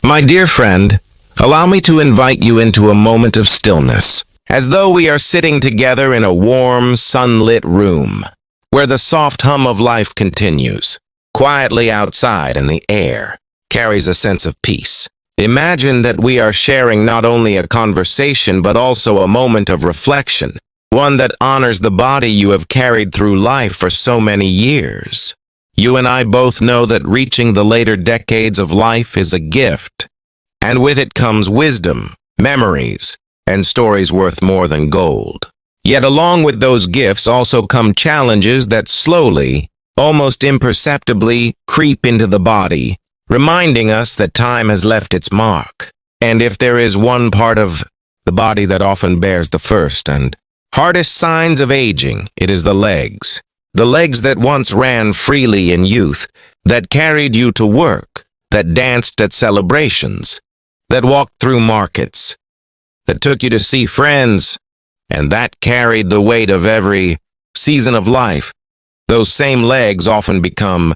My dear friend, allow me to invite you into a moment of stillness, as though we are sitting together in a warm, sunlit room, where the soft hum of life continues, quietly outside and the air carries a sense of peace. Imagine that we are sharing not only a conversation but also a moment of reflection, one that honors the body you have carried through life for so many years. You and I both know that reaching the later decades of life is a gift, and with it comes wisdom, memories, and stories worth more than gold. Yet along with those gifts also come challenges that slowly, almost imperceptibly, creep into the body, reminding us that time has left its mark. And if there is one part of the body that often bears the first and hardest signs of aging, it is the legs. The legs that once ran freely in youth, that carried you to work, that danced at celebrations, that walked through markets, that took you to see friends, and that carried the weight of every season of life. Those same legs often become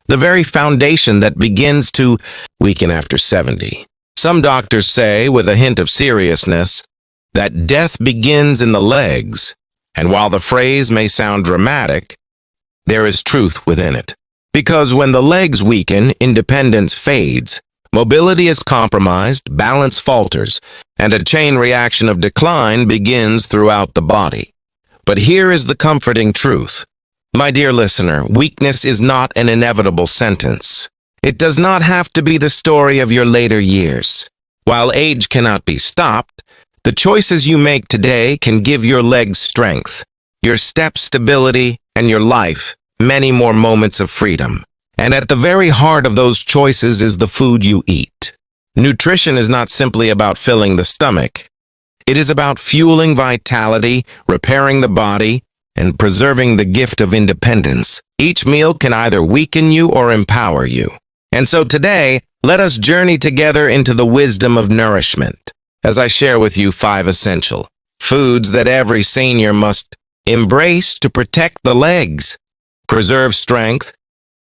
the very foundation that begins to weaken after 70. Some doctors say, with a hint of seriousness, that death begins in the legs, and while the phrase may sound dramatic, there is truth within it. Because when the legs weaken, independence fades, mobility is compromised, balance falters, and a chain reaction of decline begins throughout the body. But here is the comforting truth. My dear listener, weakness is not an inevitable sentence. It does not have to be the story of your later years. While age cannot be stopped, the choices you make today can give your legs strength, your step stability, and your life many more moments of freedom. And at the very heart of those choices is the food you eat. Nutrition is not simply about filling the stomach. It is about fueling vitality, repairing the body, and preserving the gift of independence. Each meal can either weaken you or empower you. And so today, let us journey together into the wisdom of nourishment, as I share with you 5 essential foods that every senior must embrace to protect the legs, preserve strength,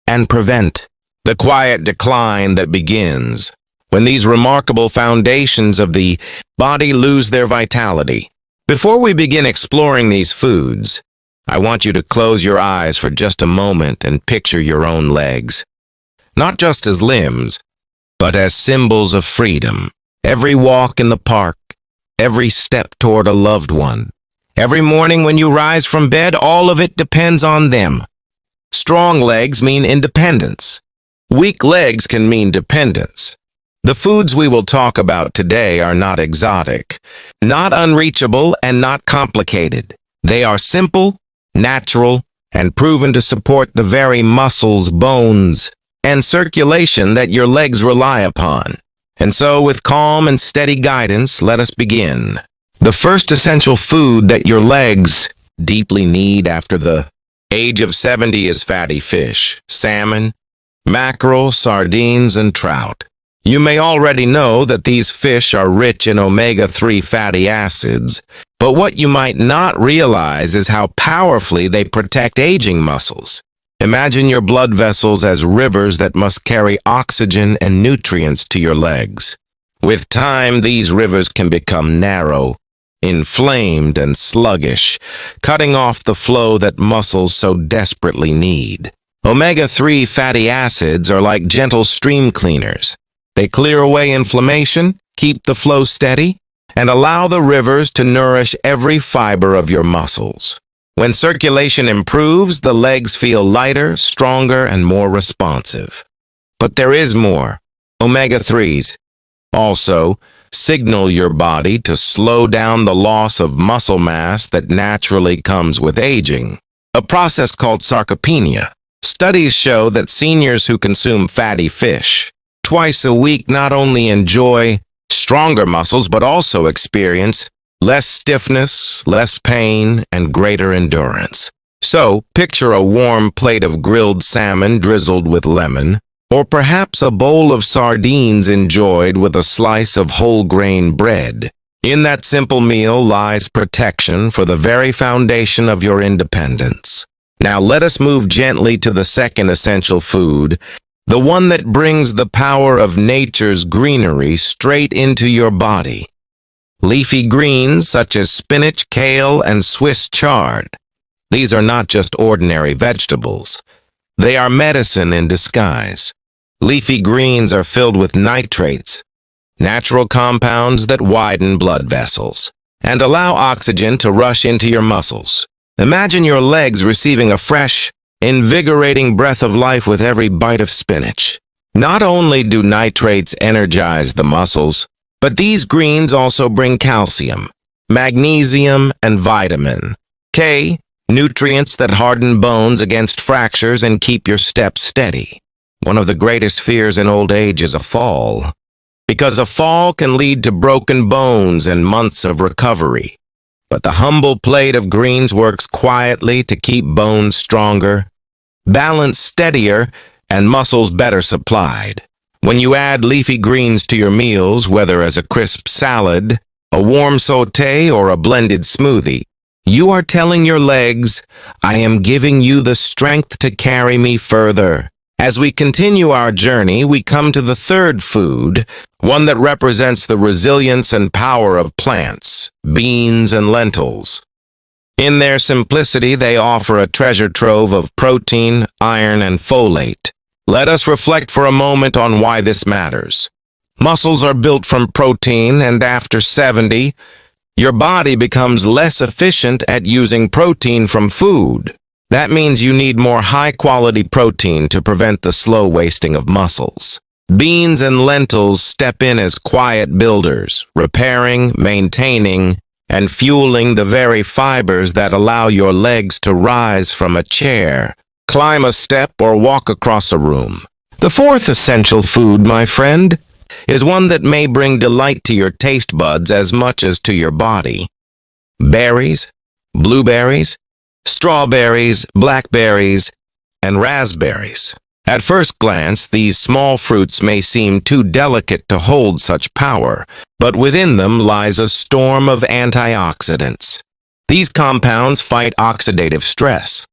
and prevent the quiet decline that begins when these remarkable foundations of the body lose their vitality. Before we begin exploring these foods, I want you to close your eyes for just a moment and picture your own legs, not just as limbs, but as symbols of freedom. Every walk in the park, every step toward a loved one, every morning when you rise from bed, all of it depends on them. Strong legs mean independence. Weak legs can mean dependence. The foods we will talk about today are not exotic, not unreachable, and not complicated. They are simple, natural, and proven to support the very muscles, bones, and circulation that your legs rely upon. And so, with calm and steady guidance, let us begin. The first essential food that your legs deeply need after the age of 70 is fatty fish, salmon, mackerel, sardines, and trout. You may already know that these fish are rich in omega-3 fatty acids, but what you might not realize is how powerfully they protect aging muscles. Imagine your blood vessels as rivers that must carry oxygen and nutrients to your legs. With time, these rivers can become narrow, inflamed, and sluggish, cutting off the flow that muscles so desperately need. Omega-3 fatty acids are like gentle stream cleaners. They clear away inflammation, keep the flow steady, and allow the rivers to nourish every fiber of your muscles. When circulation improves, the legs feel lighter, stronger, and more responsive. But there is more. Omega-3s also signal your body to slow down the loss of muscle mass that naturally comes with aging, a process called sarcopenia. Studies show that seniors who consume fatty fish twice a week not only enjoy stronger muscles but also experience less stiffness, less pain, and greater endurance. So, picture a warm plate of grilled salmon drizzled with lemon, or perhaps a bowl of sardines enjoyed with a slice of whole grain bread. In that simple meal lies protection for the very foundation of your independence. Now let us move gently to the second essential food the one that brings the power of nature's greenery straight into your body. Leafy greens such as spinach, kale, and Swiss chard. These are not just ordinary vegetables. They are medicine in disguise. Leafy greens are filled with nitrates, natural compounds that widen blood vessels and allow oxygen to rush into your muscles. Imagine your legs receiving a fresh, invigorating breath of life with every bite of spinach. Not only do nitrates energize the muscles, but these greens also bring calcium, magnesium, and vitamin K, nutrients that harden bones against fractures and keep your steps steady. One of the greatest fears in old age is a fall, because a fall can lead to broken bones and months of recovery. But the humble plate of greens works quietly to keep bones stronger, balance steadier, and muscles better supplied. When you add leafy greens to your meals, whether as a crisp salad, a warm sauté, or a blended smoothie, you are telling your legs, I am giving you the strength to carry me further. As we continue our journey, we come to the third food, one that represents the resilience and power of plants, beans and lentils. In their simplicity, they offer a treasure trove of protein, iron, and folate. Let us reflect for a moment on why this matters. Muscles are built from protein, and after 70, your body becomes less efficient at using protein from food. That means you need more high-quality protein to prevent the slow wasting of muscles. Beans and lentils step in as quiet builders, repairing, maintaining, and fueling the very fibers that allow your legs to rise from a chair, climb a step, or walk across a room. The fourth essential food, my friend, is one that may bring delight to your taste buds as much as to your body. Berries, blueberries, strawberries, blackberries, and raspberries. At first glance, these small fruits may seem too delicate to hold such power, but within them lies a storm of antioxidants. These compounds fight oxidative stress,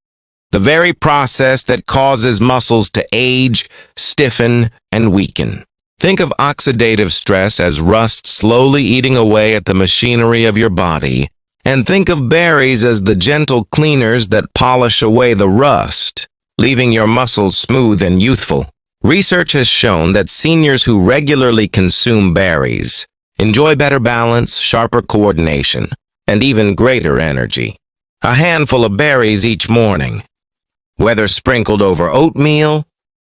the very process that causes muscles to age, stiffen, and weaken. Think of oxidative stress as rust slowly eating away at the machinery of your body, and think of berries as the gentle cleaners that polish away the rust, leaving your muscles smooth and youthful. Research has shown that seniors who regularly consume berries enjoy better balance, sharper coordination, and even greater energy. A handful of berries each morning, whether sprinkled over oatmeal,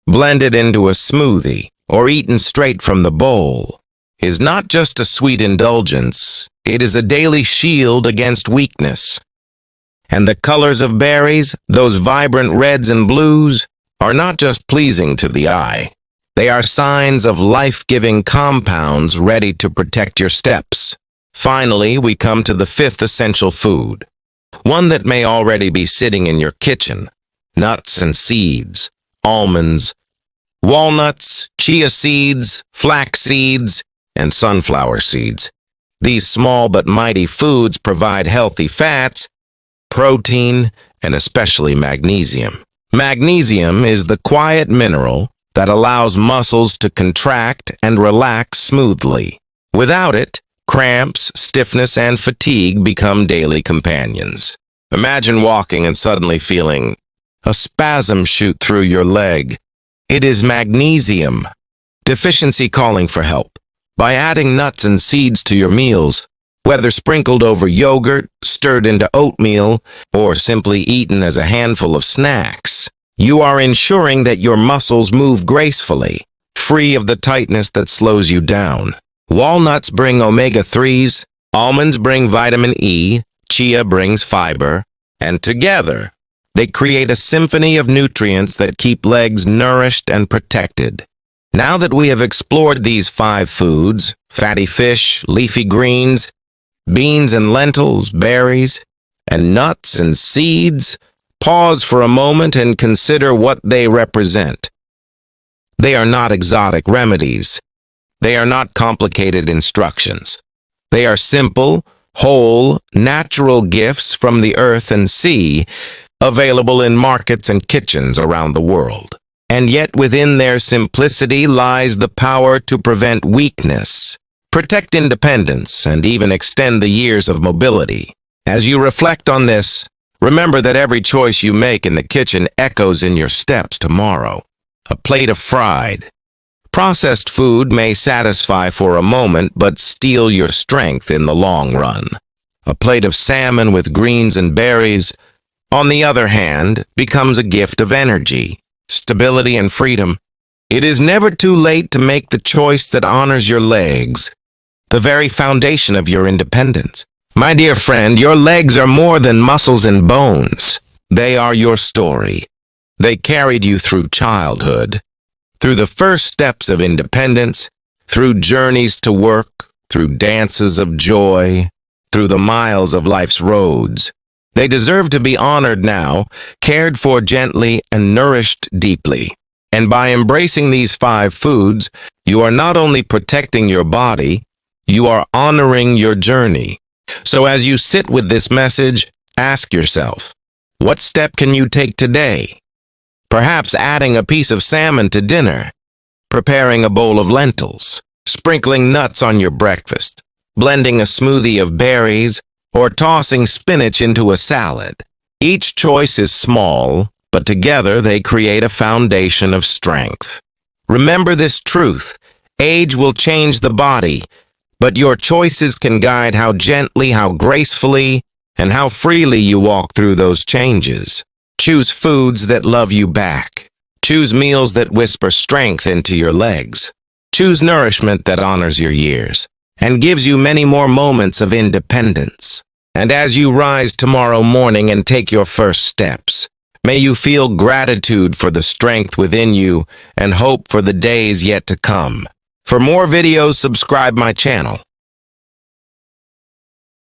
blended into a smoothie, or eaten straight from the bowl, is not just a sweet indulgence, it is a daily shield against weakness. And the colors of berries, those vibrant reds and blues, are not just pleasing to the eye. They are signs of life-giving compounds ready to protect your steps. Finally, we come to the fifth essential food, one that may already be sitting in your kitchen: nuts and seeds, almonds, walnuts, chia seeds, flax seeds, and sunflower seeds. These small but mighty foods provide healthy fats, protein, and especially magnesium. Magnesium is the quiet mineral that allows muscles to contract and relax smoothly. Without it, cramps, stiffness, and fatigue become daily companions. Imagine walking and suddenly feeling a spasm shoot through your leg. It is magnesium deficiency calling for help. By adding nuts and seeds to your meals, whether sprinkled over yogurt, stirred into oatmeal, or simply eaten as a handful of snacks, you are ensuring that your muscles move gracefully, free of the tightness that slows you down. Walnuts bring omega-3s, almonds bring vitamin E, chia brings fiber, and together, they create a symphony of nutrients that keep legs nourished and protected. Now that we have explored these 5 foods, fatty fish, leafy greens, beans and lentils, berries, and nuts and seeds, pause for a moment and consider what they represent. They are not exotic remedies. They are not complicated instructions. They are simple, whole, natural gifts from the earth and sea, available in markets and kitchens around the world. And yet within their simplicity lies the power to prevent weakness, protect independence, and even extend the years of mobility. As you reflect on this, remember that every choice you make in the kitchen echoes in your steps tomorrow. A plate of fried, processed food may satisfy for a moment but steal your strength in the long run. A plate of salmon with greens and berries, on the other hand, becomes a gift of energy, stability, and freedom. It is never too late to make the choice that honors your legs, the very foundation of your independence. My dear friend, your legs are more than muscles and bones. They are your story. They carried you through childhood, through the first steps of independence, through journeys to work, through dances of joy, through the miles of life's roads. They deserve to be honored now, cared for gently, and nourished deeply. And by embracing these 5 foods, you are not only protecting your body, you are honoring your journey. So as you sit with this message, ask yourself, what step can you take today? Perhaps adding a piece of salmon to dinner, preparing a bowl of lentils, sprinkling nuts on your breakfast, blending a smoothie of berries, or tossing spinach into a salad. Each choice is small, but together they create a foundation of strength. Remember this truth: age will change the body, but your choices can guide how gently, how gracefully, and how freely you walk through those changes. Choose foods that love you back. Choose meals that whisper strength into your legs. Choose nourishment that honors your years and gives you many more moments of independence. And as you rise tomorrow morning and take your first steps, may you feel gratitude for the strength within you and hope for the days yet to come. For more videos, subscribe my channel.